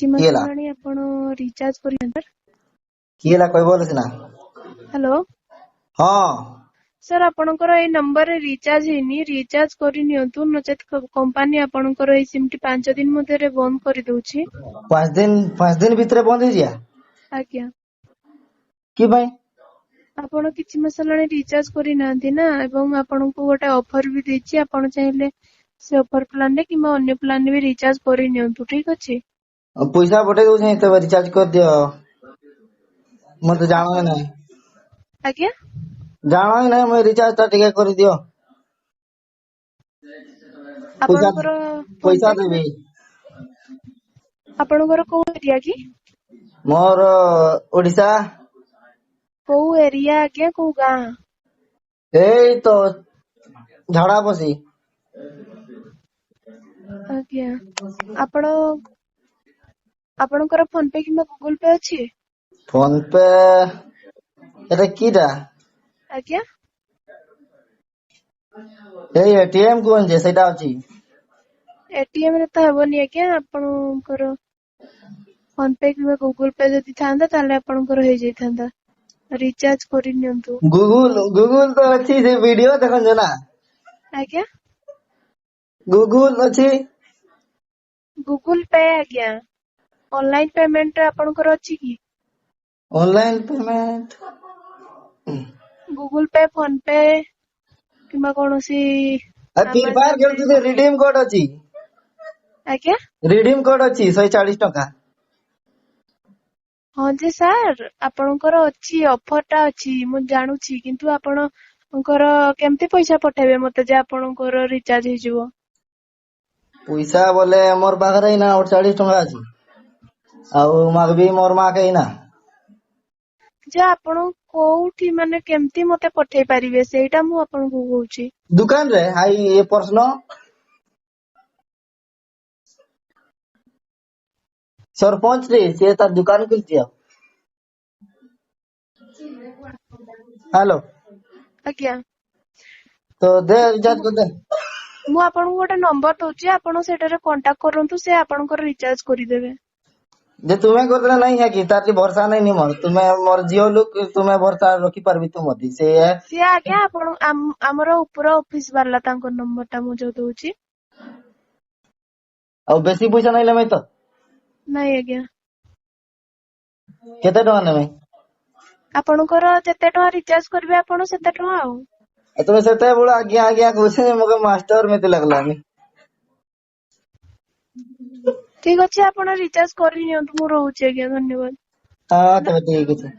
କିଛି ମାସ କିଏଲା ହେଲାଣି ଆପଣ ରିଚାର୍ଜ କରିନାହାନ୍ତି। କିଏଲା କହିବ ସିନା। ହ୍ୟାଲୋ ହଁ ସାର୍, ଆପଣଙ୍କର ଏଇ ନମ୍ବରରେ ରିଚାର୍ଜ ହେଇନି, ରିଚାର୍ଜ କରିନିଅନ୍ତୁ, ନଚେତ୍ କମ୍ପାନୀ ଆପଣଙ୍କର ଏଇ ସିମ୍ ଟି 5 ଦିନ ମଧ୍ୟରେ ବନ୍ଦ କରିଦଉଛି। 5 ଦିନ ଭିତରେ ବନ୍ଦ ହେଇଯିବା ଆଜ୍ଞା, କି ପାଇଁ? ଆପଣ କିଛି ମାସ ହେଲାଣି ରିଚାର୍ଜ କରିନାହାନ୍ତି ନା, ଏବଂ ଆପଣଙ୍କୁ ଗୋଟେ ଅଫର ବି ଦେଇଛି। ଆପଣ ଚାହିଁଲେ ସେ ଅଫର ପ୍ଲାନରେ କିମ୍ବା ଅନ୍ୟ ପ୍ଲାନରେ ବି ରିଚାର୍ଜ କରିନିଅନ୍ତୁ। ଠିକ ଅଛି। ପଇସା ପଠେଇ ଦଉଛେ ତେବେ ରିଚାର୍ଜ କରିଦିଅ। ମତେ ଜାଣ ହିଁ ଆପଣ ନାହିଁ, ଆଜ୍ଞା, ଜାଣ ହିଁ ନାହିଁ, ମୁଇଁ ରିଚାର୍ଜ ଟା ଟିକେ କରିଦିଅ। ପଇସା ଆପଣଙ୍କର ଫୋନ ପଇସା ପେ କିମ୍ବା ଦେବି। ଆପଣଙ୍କର କୋଉ ଏରିଆ କି? ମୋର ଓଡିଶା। କୋଉ ଏରିଆ ଆଜ୍ଞା, କୋଉ ଗାଁ? ଏଇ ତ ଝାଡା ବସି। ଆଜ୍ଞା, ଆପଣ ଆପଣଙ୍କର ଫୋନ ପେ କିମ୍ବା ଗୁଗୁଲ ପେ ଅଛି? ଫୋନ ପେ ଏଟା କିଟା? ଆଜ୍ଞା, ଏଇ ଏଟିଏମ କୁହନ ଯେ ସେଇଟା ଅଛି। ଏଟିଏମ ରେ ତ ହବନି ଆଜ୍ଞା। ଆପଣଙ୍କର ଫୋନ ପେ କିମ୍ବା ଗୁଗୁଲ ପେ ଯଦି ଥାନ୍ତା ତାହେଲେ ଆପଣଙ୍କର ହେଇଯାଇଥାନ୍ତା। ରିଚାର୍ଜ କରିନିଅନ୍ତୁ। ଗୁଗୁଲ ତ ଅଛି, ସେ ଭିଡିଓ ଦେଖୁଛ ନା। ଆଜ୍ଞା, ଗୁଗୁଲ ଅଛି। ଗୁଗୁଲ ପେ ଆଜ୍ଞା, ଅନଲାଇନ ପେମେଣ୍ଟ ଆପଣଙ୍କର ଅଛି କି? Online payment Google pay, phone pay କିମ୍ବା କୌଣସି ଫ୍ରି ଫାୟାର ଆମାଜନ ପେ। ଖେଳୁଛୁ, ରିଡିମ କୋଡ ଅଛି। ଆଜ୍ଞା, ରିଡିମ କୋଡ ଅଛି 140 ଟଙ୍କା। ହଁ ଯେ ସାର୍, ଆପଣଙ୍କର ଅଛି, ଅଫର ଟା ଅଛି, ମୁଁ ଜାଣୁଛି, କିନ୍ତୁ ଆପଣଙ୍କର କେମିତି ପଇସା ପଠେଇବେ ମତେ ଯେ ଆପଣଙ୍କର ରିଚାର୍ଜ ହେଇଯିବ? ପଇସା ବୋଲେ ମୋର ପାଖରେ ଏଇନା 48 ଟଙ୍କା ଅଛି। ଆଉ ମାଗବି ମୋର ମା କେଇନା। ଯେ ଆପଣ କୋଉଠି, ମାନେ କେମିତି ମତେ ପଠେଇ ପାରିବେ, ସେଇଟା ମୁଁ ଆପଣଙ୍କୁ କହୁଛି। ଦୁକାନ ରେ ହାଇ ଏ ପ୍ରଶ୍ନ ସରପଞ୍ଚ ରେ ସିଏ ତାର ଦୁକାନ ଖୋଲିଛି। ଆଉ ହ୍ୟାଲୋ, ଆଜ୍ଞା, ତ ଦେ ରିଚାର୍ଜ କରିଦେ। ମୁଁ ଆପଣଙ୍କୁ ଗୋଟେ ନମ୍ବର ଦଉଛି, ଆପଣ ସେଠାରେ କଣ୍ଟାକ୍ଟ କରନ୍ତୁ, ସେ ଆପଣଙ୍କର ରିଚାର୍ଜ କରିଦେବେ। ଯେ ତୁମେ କରିଦେଲେ ନାଇଁ କି ତାର ଭରସା ନାଇଁ ମୋର, ତୁମେ ମୋର ଝିଅ ଲୋକ, ତୁମେ ଭରସା ରଖିପାରିବି ତୁ ମତେ ସେ। ସିଏ ଆଜ୍ଞା ଆପଣ ଆମର ଉପର ଅଫିସ ବାଲା, ତାଙ୍କ ନମ୍ବର ଟା ମୁଁ ଯୋଉ ଦଉଛି। ଆଉ ବେଶୀ ପଇସା ନାଇଁ ଲ ତ? ନାଇଁ ଆଜ୍ଞା, କେତେ ଟଙ୍କା ନେମେ? ଆପଣଙ୍କର ଯେତେ ଟଙ୍କା ରିଚାର୍ଜ କରିବେ ଆପଣ ସେତେ ଟଙ୍କା ଆଉ। ତୁମେ ସେତେବେଳୁ ଆଜ୍ଞା ଆଜ୍ଞା କହୁଛ, ମକେ ମାଷ୍ଟର ମତେ ଲାଗିଲାନି। ଠିକ ଅଛି, ଆପଣ ରିଚାର୍ଜ କରିନିଅନ୍ତୁ। ମୁଁ ରହୁଛି ଆଜ୍ଞା, ଧନ୍ୟବାଦ। ହଁ ତବେ ଠିକ ଅଛି।